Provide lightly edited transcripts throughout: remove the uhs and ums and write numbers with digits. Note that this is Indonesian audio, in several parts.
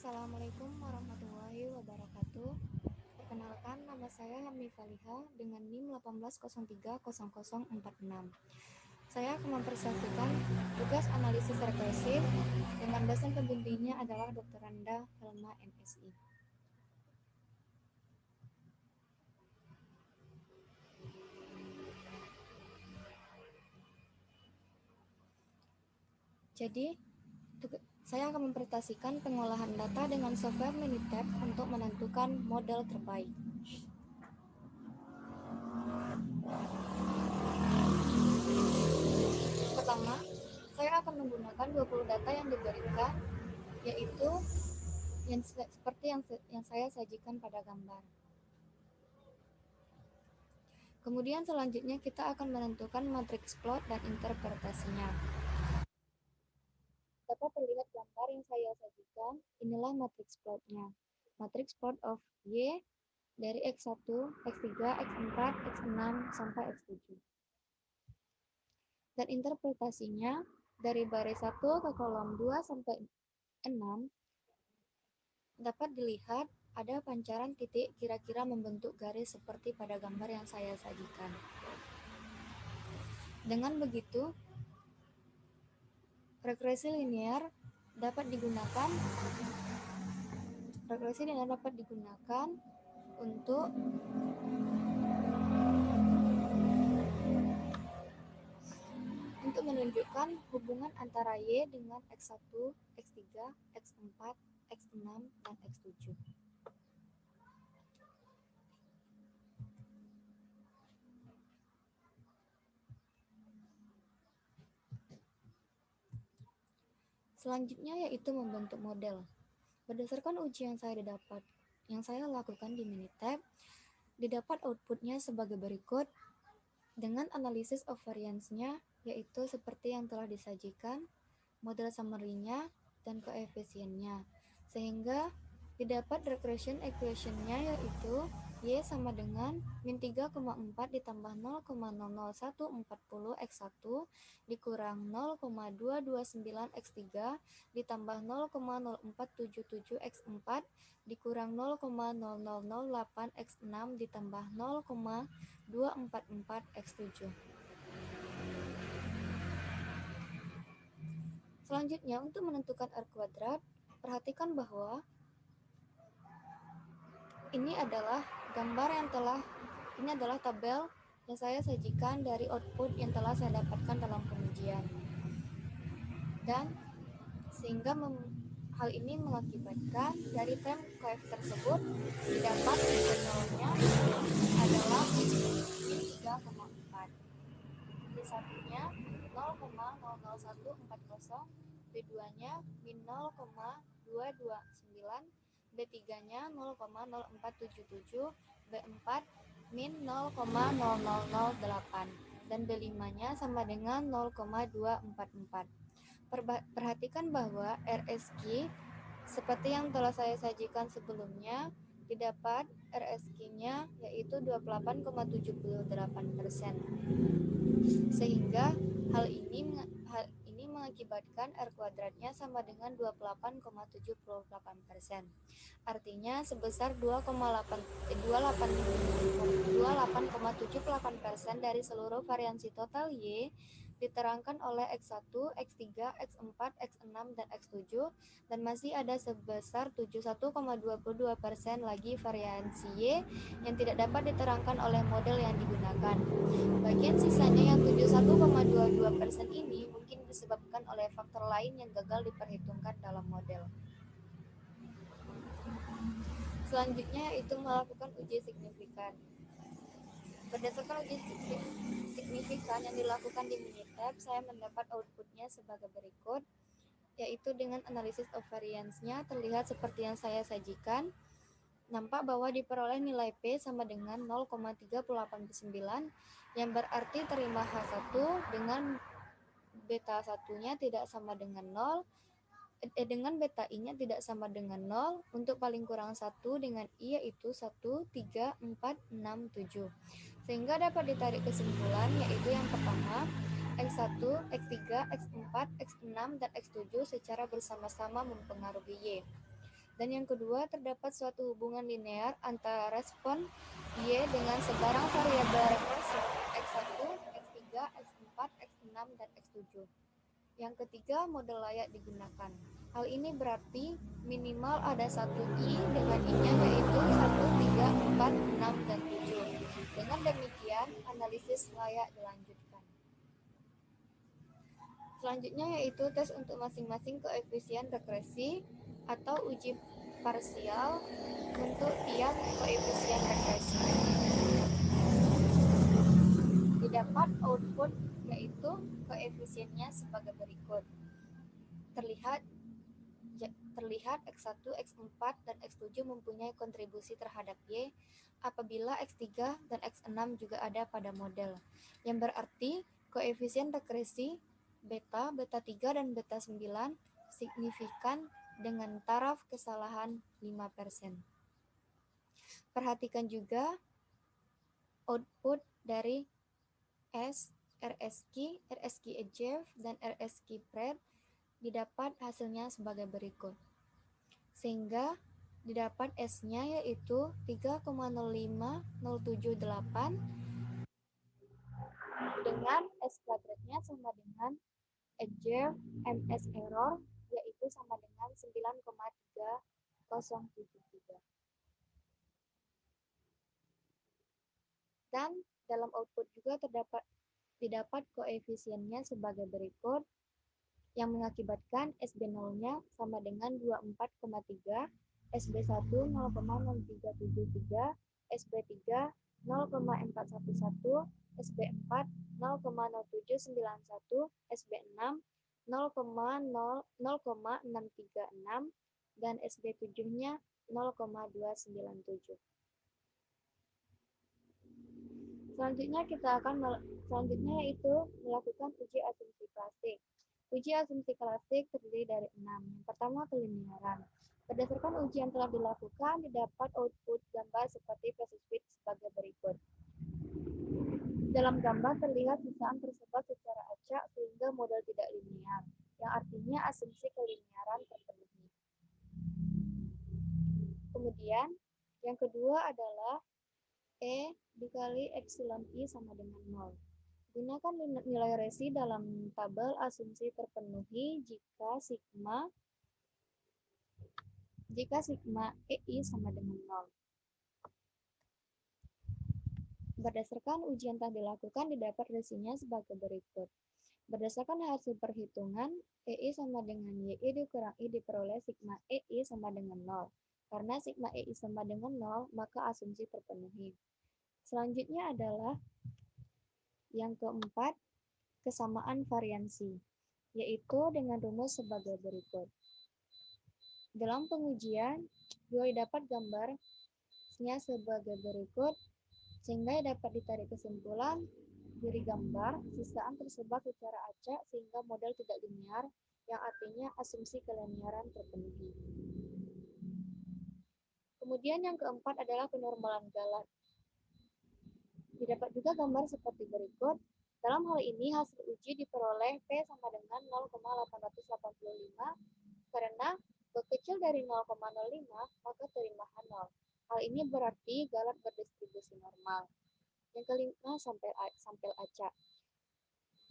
Assalamualaikum warahmatullahi wabarakatuh. Perkenalkan, nama saya Hamni Faliha dengan NIM 18030046. Saya akan mempresentasikan tugas analisis regresif dengan dosen pembimbingnya adalah Dr. Randa Helma MSI. Jadi, saya akan mempresentasikan pengolahan data dengan software Minitab untuk menentukan model terbaik. Pertama, saya akan menggunakan 20 data yang diberikan, yaitu seperti yang saya sajikan pada gambar. Kemudian selanjutnya kita akan menentukan matriks plot dan interpretasinya. Dapat terlihat gambar yang saya sajikan, inilah matriks plotnya. Matriks plot of Y dari X1, X3, X4, X6, sampai X7. Dan interpretasinya dari baris 1 ke kolom 2 sampai 6 dapat dilihat ada pancaran titik kira-kira membentuk garis seperti pada gambar yang saya sajikan. Dengan begitu, regresi linear dapat digunakan untuk menunjukkan hubungan antara Y dengan X1, X3, X4, X6, dan X7. Selanjutnya yaitu membentuk model. Berdasarkan uji yang saya lakukan di Minitab, didapat outputnya sebagai berikut dengan analisis of variance-nya, yaitu seperti yang telah disajikan, model summary-nya, dan koefisiennya. Sehingga didapat regression equation-nya yaitu Y sama dengan min 3,4 ditambah 0,00140 X1 dikurang 0,229 X3 ditambah 0,0477 X4 dikurang 0,0008 X6 ditambah 0,244 X7. Selanjutnya, untuk menentukan R kuadrat, perhatikan bahwa ini adalah tabel yang saya sajikan dari output yang telah saya dapatkan dalam pengujian. Dan sehingga hal ini mengakibatkan dari term coef tersebut didapat internalnya adalah min 3,4. B1-nya 0,00140, B2-nya min 0,229, B3-nya 0,0477, B4 min 0,0008, dan B5-nya sama dengan 0,244. Perhatikan bahwa RSQ seperti yang telah saya sajikan sebelumnya, didapat RSQ-nya yaitu 28,78%. Sehingga hal ini mengakibatkan R kuadratnya sama dengan 28,78%. Artinya sebesar 28,78% dari seluruh variansi total Y diterangkan oleh X1, X3, X4, X6, dan X7, dan masih ada sebesar 71,22% lagi variansi Y yang tidak dapat diterangkan oleh model yang digunakan. Bagian sisanya yang 71,22% ini mungkin disebabkan oleh faktor lain yang gagal diperhitungkan dalam model. Selanjutnya yaitu melakukan uji signifikan. Berdasarkan uji signifikan yang dilakukan di Minitab, saya mendapat outputnya sebagai berikut, yaitu dengan analisis of variance-nya terlihat seperti yang saya sajikan. Nampak bahwa diperoleh nilai P sama dengan 0,389, yang berarti terima H1 dengan beta 1-nya tidak sama dengan 0, dengan beta I-nya tidak sama dengan 0, untuk paling kurang 1 dengan I yaitu 1, 3, 4, 6, 7. Sehingga dapat ditarik kesimpulan yaitu yang pertama, X1, X3, X4, X6, dan X7 secara bersama-sama mempengaruhi Y. Dan yang kedua, terdapat suatu hubungan linear antara respon Y dengan sebarang variabel referensi X1, X3, X4, X6, dan X7. Yang ketiga, model layak digunakan. Hal ini berarti minimal ada satu I dengan I-nya yaitu 1, 3, 4, 6, dan 7. Dengan demikian, analisis layak dilanjutkan. Selanjutnya yaitu tes untuk masing-masing koefisien regresi atau uji parsial untuk tiap koefisien regresi. Didapat output yaitu koefisiennya sebagai berikut. Terlihat X1, X4, dan X7 mempunyai kontribusi terhadap Y apabila X3 dan X6 juga ada pada model, yang berarti koefisien regresi beta, beta 3, dan beta 9 signifikan dengan taraf kesalahan 5%. Perhatikan juga output dari RSQ, RSQ Achieve, dan RSQ Pred didapat hasilnya sebagai berikut. Sehingga didapat S-nya yaitu 3,05078 dengan S kuadratnya sama dengan Achieve MS error yaitu sama dengan 9,3073. Dan dalam output juga didapat koefisiennya sebagai berikut, yang mengakibatkan SB0-nya sama dengan 24,3, SB1 0,0373, SB3 0,411, SB4 0,0791, SB6 0,636, dan SB7-nya 0,297. Selanjutnya yaitu melakukan uji asumsi klasik. Uji asumsi klasik terdiri dari 6. Yang pertama, kelinearan. Berdasarkan uji yang telah dilakukan, didapat output gambar seperti proses switch sebagai berikut. Dalam gambar terlihat sisaan tersebar secara acak sehingga model tidak linear, yang artinya asumsi kelinearan terpenuhi. Kemudian, yang kedua adalah E dikali epsilon I sama dengan 0. Gunakan nilai resi dalam tabel asumsi terpenuhi jika sigma EI sama dengan 0. Berdasarkan uji yang telah dilakukan, didapat resinya sebagai berikut. Berdasarkan hasil perhitungan, EI sama dengan YI dikurang I diperoleh sigma EI sama dengan 0. Karena sigma EI sama dengan 0, maka asumsi terpenuhi. Selanjutnya adalah yang keempat, kesamaan variansi, yaitu dengan rumus sebagai berikut. Dalam pengujian, dapat gambarnya sebagai berikut, sehingga dapat ditarik kesimpulan dari gambar, sisaan tersebar secara acak sehingga model tidak linear, yang artinya asumsi kelinearan terpenuhi. Kemudian yang keempat adalah kenormalan galat. Didapat juga gambar seperti berikut. Dalam hal ini, hasil uji diperoleh P sama dengan 0,885, karena kecil dari 0,05, maka terimahan 0. Hal ini berarti galat berdistribusi normal. Yang kelima, sampel acak,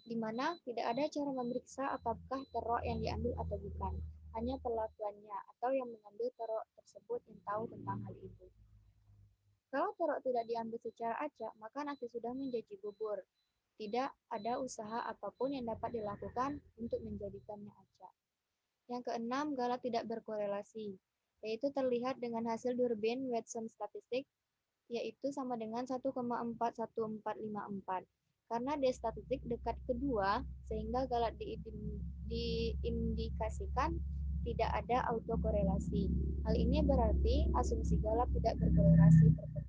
di mana tidak ada cara memeriksa apakah terok yang diambil atau bukan. Hanya perlakuannya atau yang mengambil terok tersebut yang tahu tentang hal itu. Kalau terok tidak diambil secara acak, maka nasi sudah menjadi bubur. Tidak ada usaha apapun yang dapat dilakukan untuk menjadikannya acak. Yang keenam, galat tidak berkorelasi, yaitu terlihat dengan hasil durbin Watson statistik, yaitu sama dengan 1,41454. Karena D statistik dekat kedua, sehingga galat diindikasikan tidak ada autokorelasi. Hal ini berarti asumsi galat tidak berkorelasi terpenuhi.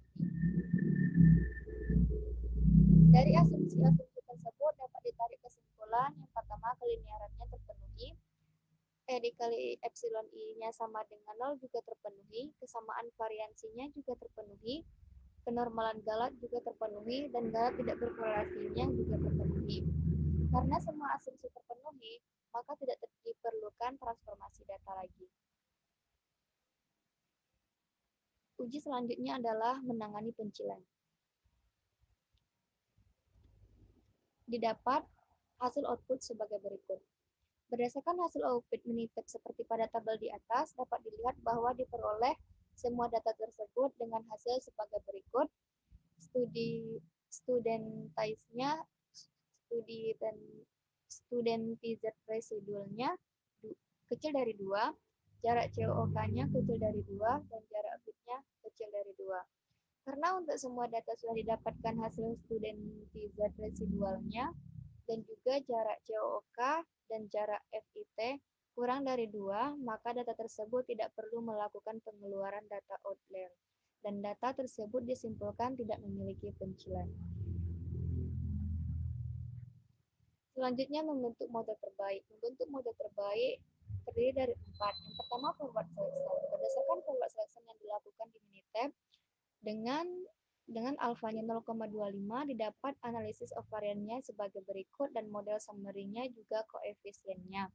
Dari asumsi-asumsi tersebut dapat ditarik kesimpulan yang pertama, kelinearannya terpenuhi, E dikali epsilon I-nya sama dengan 0 juga terpenuhi, kesamaan variansinya juga terpenuhi, kenormalan galat juga terpenuhi, dan galat tidak berkorelasinya juga terpenuhi. Karena semua asumsi terpenuhi, maka tidak diperlukan transformasi data lagi. uji selanjutnya adalah menangani pencilan. Didapat hasil output sebagai berikut. Berdasarkan hasil output Minitab seperti pada tabel di atas, dapat dilihat bahwa diperoleh semua data tersebut dengan hasil sebagai berikut. Studentize-nya, studentized residualnya kecil dari 2, jarak COK-nya kecil dari 2, dan jarak fitnya kecil dari 2. Karena untuk semua data sudah didapatkan hasil studentized residualnya, dan juga jarak COK dan jarak FIT kurang dari 2, maka data tersebut tidak perlu melakukan pengeluaran data outlier, dan data tersebut disimpulkan tidak memiliki pencilan. Selanjutnya, membentuk model terbaik. Membentuk model terbaik terdiri dari 4. Yang pertama, forward selection. Berdasarkan forward selection yang dilakukan di Minitab, dengan alfanya 0,25 didapat analisis of variannya sebagai berikut dan model summary-nya juga koefisiennya.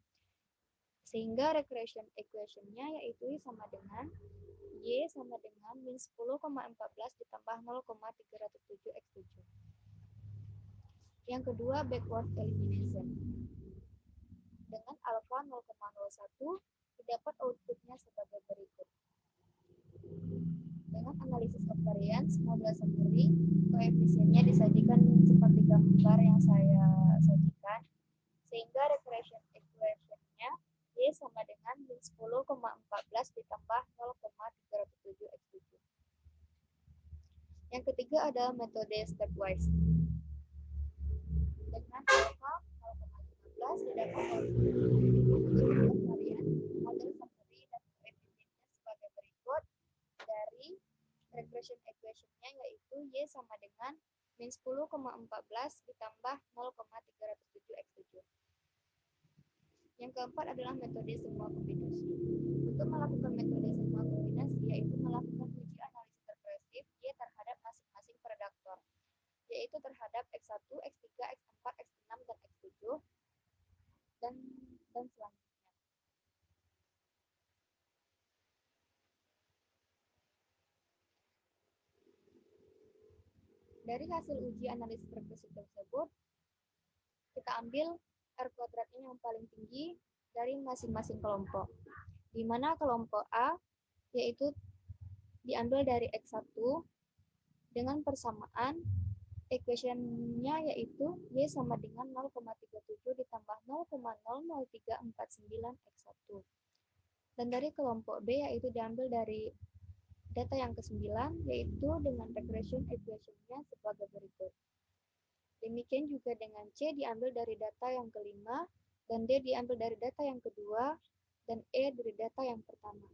Sehingga regression equation-nya yaitu sama dengan Y sama dengan min 10,14 ditambah 0,307x7. Yang kedua, backward elimination. Dengan alfa 0,01 didapat outputnya sebagai berikut. Dengan analisis of variance, model summary, koefisiennya disajikan seperti gambar yang saya sajikan, sehingga regression equation-nya Y sama dengan min 10,14 ditambah 0,307x7. Yang ketiga adalah metode stepwise. Dengan alfa 0,15 didapat varian model summary dan koefisiennya sebagai berikut. Dari regression equation-nya yaitu Y sama dengan min 10,14 ditambah 0,307x7. Yang keempat adalah metode semua kombinasi. Untuk melakukan metode semua kombinasi yaitu melakukan uji analisis regresif Y terhadap masing-masing predaktor, yaitu terhadap X1, X3, X4, X6, dan X7, dan selanjutnya. Dari hasil uji analisis regresif tersebut, kita ambil R kuadratnya yang paling tinggi dari masing-masing kelompok, di mana kelompok A yaitu diambil dari X1 dengan persamaan equation-nya yaitu Y sama dengan 0,37 ditambah 0,00349x1. Dan dari kelompok B yaitu diambil dari data yang ke-9 yaitu dengan regression equation-nya sebagai berikut. Demikian juga dengan C diambil dari data yang ke-5, dan D diambil dari data yang kedua, dan E dari data yang pertama.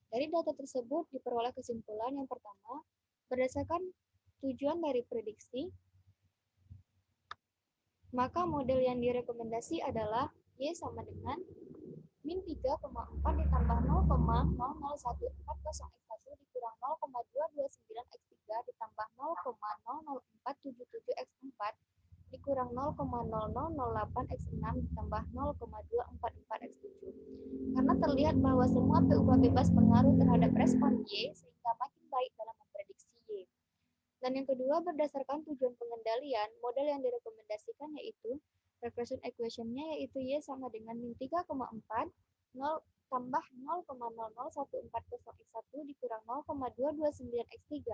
Dari data tersebut diperoleh kesimpulan yang pertama, berdasarkan tujuan dari prediksi, maka model yang direkomendasi adalah Y sama dengan min 3,4 ditambah 0,00140x1 dikurang 0,229x3 ditambah 0,00477x4 dikurang 0,0008x6 ditambah 0,244x7. Karena terlihat bahwa semua PUA bebas pengaruh terhadap respon Y sehingga makin baik dalam memprediksi Y. Dan yang kedua, berdasarkan tujuan pengendalian, model yang direkomendasikan yaitu regression equation-nya yaitu Y sama dengan min 3,4 tambah 0,00140x1 dikurang 0,229x3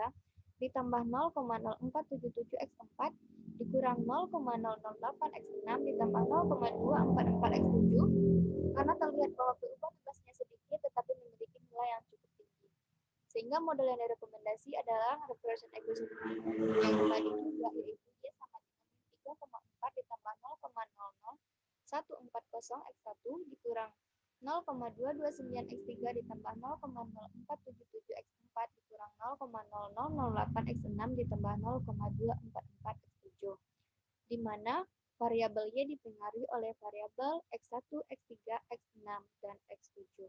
ditambah 0,0477x4 dikurang 0,008x6 ditambah 0,244x7, karena terlihat bahwa PUA bebasnya sedikit tetapi memiliki nilai yang cukup tinggi. Sehingga model yang direkomendasi adalah regression equation yang tadi juga yaitu Y sama dengan 3,4 ditambah 0,00140x1 dikurang 0,229x3 ditambah 0,0477x4 dikurang 0,0008x6 ditambah 0,244x7, di mana variabel Y dipengaruhi oleh variabel X1, X3, X6, dan X7.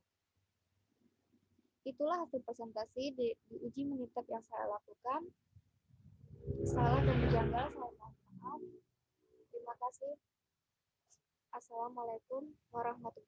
Itulah hasil presentasi di uji Minitab yang saya lakukan. Salah dan janggal saya mohon maaf. Terima kasih. Assalamualaikum warahmatullahi wabarakatuh.